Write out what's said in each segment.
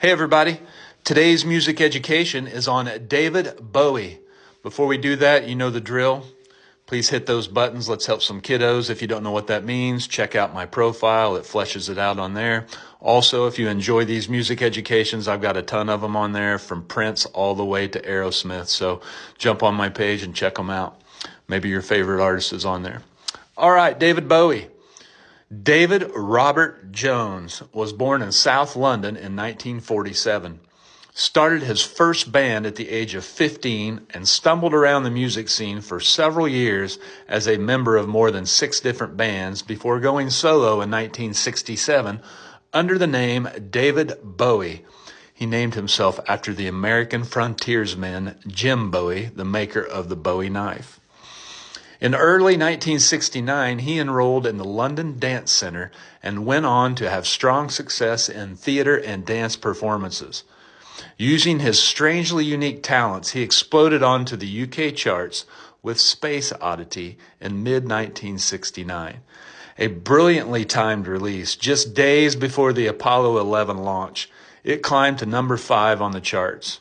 Hey everybody, today's music education is on David Bowie. Before we do that, you know the drill. Please hit those buttons. Let's help some kiddos. If you don't know what that means, check out my profile. It fleshes it out on there. Also, if you enjoy these music educations, I've got a ton of them on there from Prince all the way to Aerosmith. So jump on my page and check them out. Maybe your favorite artist is on there. All right, David Bowie. David Robert Jones was born in South London in 1947. Started his first band at the age of 15 and stumbled around the music scene for several years as a member of more than 6 different bands before going solo in 1967 under the name David Bowie. He named himself after the American frontiersman Jim Bowie, the maker of the Bowie knife. In early 1969, he enrolled in the London Dance Centre and went on to have strong success in theater and dance performances. Using his strangely unique talents, he exploded onto the UK charts with Space Oddity in mid-1969. A brilliantly timed release, just days before the Apollo 11 launch, it climbed to number 5 on the charts.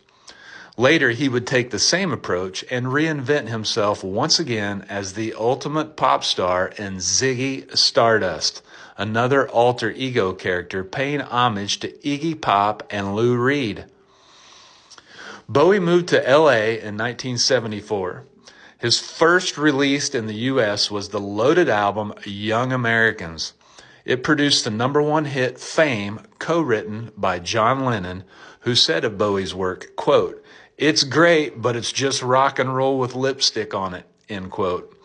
Later, he would take the same approach and reinvent himself once again as the ultimate pop star in Ziggy Stardust, another alter ego character paying homage to Iggy Pop and Lou Reed. Bowie moved to LA in 1974. His first release in the U.S. was the loaded album Young Americans. It produced the number 1 hit Fame, co-written by John Lennon, who said of Bowie's work, quote, "It's great, but it's just rock and roll with lipstick on it," end quote.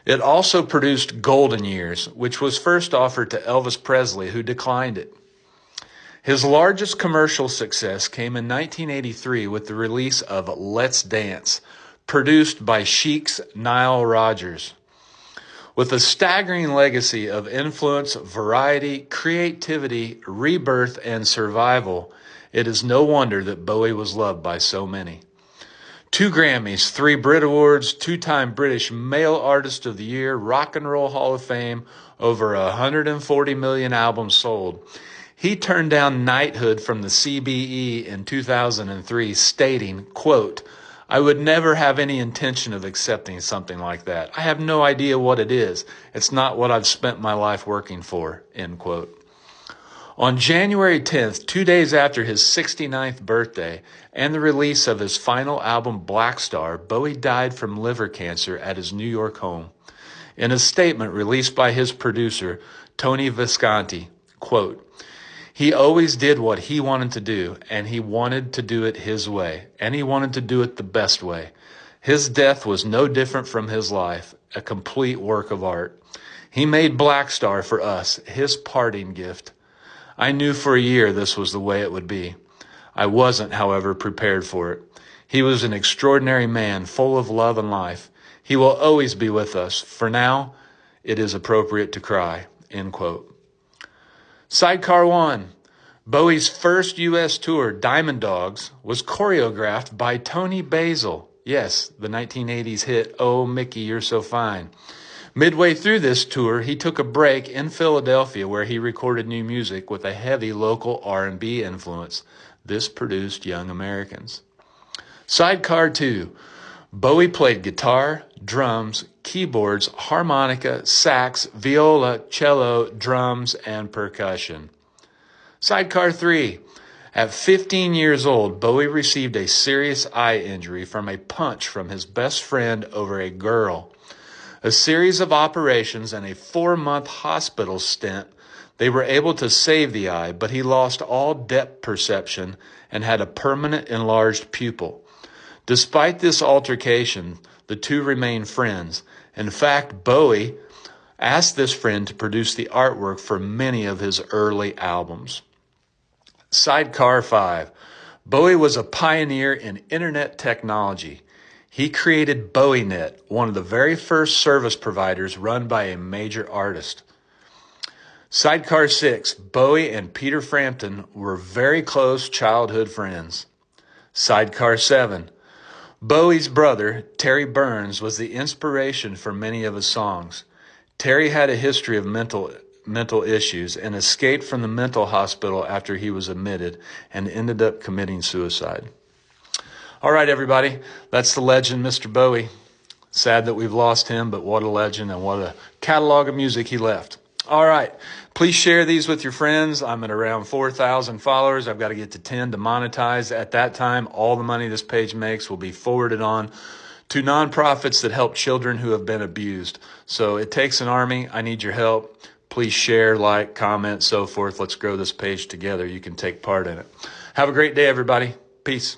It also produced Golden Years, which was first offered to Elvis Presley, who declined it. His largest commercial success came in 1983 with the release of Let's Dance, produced by Chic's Nile Rodgers. With a staggering legacy of influence, variety, creativity, rebirth, and survival, it is no wonder that Bowie was loved by so many. 2 Grammys, 3 Brit Awards, 2-time British Male Artist of the Year, Rock and Roll Hall of Fame, over 140 million albums sold. He turned down knighthood from the CBE in 2003, stating, quote, "I would never have any intention of accepting something like that. I have no idea what it is. It's not what I've spent my life working for," end quote. On January 10th, 2 days after his 69th birthday and the release of his final album Black Star, Bowie died from liver cancer at his New York home. In a statement released by his producer, Tony Visconti, quote, "He always did what he wanted to do, and he wanted to do it his way, and he wanted to do it the best way. His death was no different from his life, a complete work of art. He made Black Star for us, his parting gift. I knew for a year this was the way it would be. I wasn't, however, prepared for it. He was an extraordinary man, full of love and life. He will always be with us. For now, it is appropriate to cry," end quote. Sidecar 1. Bowie's first U.S. tour, Diamond Dogs, was choreographed by Tony Basil. Yes, the 1980s hit, "Oh, Mickey, You're So Fine." Midway through this tour, he took a break in Philadelphia where he recorded new music with a heavy local R&B influence. This produced Young Americans. Sidecar 2. Bowie played guitar, drums, keyboards, harmonica, sax, viola, cello, drums, and percussion. Sidecar 3. At 15 years old, Bowie received a serious eye injury from a punch from his best friend over a girl. A series of operations and a 4-month hospital stint, they were able to save the eye, but he lost all depth perception and had a permanent enlarged pupil. Despite this altercation, the two remained friends. In fact, Bowie asked this friend to produce the artwork for many of his early albums. Sidecar 5. Bowie was a pioneer in internet technology. He created BowieNet, one of the very first service providers run by a major artist. Sidecar 6. Bowie and Peter Frampton were very close childhood friends. Sidecar 7. Bowie's brother, Terry Burns, was the inspiration for many of his songs. Terry had a history of mental mental issues and escaped from the mental hospital after he was admitted and ended up committing suicide. All right, everybody, that's the legend, Mr. Bowie. Sad that we've lost him, but what a legend and what a catalog of music he left. All right, please share these with your friends. I'm at around 4,000 followers. I've got to get to 10 to monetize. At that time, all the money this page makes will be forwarded on to nonprofits that help children who have been abused. So it takes an army. I need your help. Please share, like, comment, so forth. Let's grow this page together. You can take part in it. Have a great day, everybody. Peace.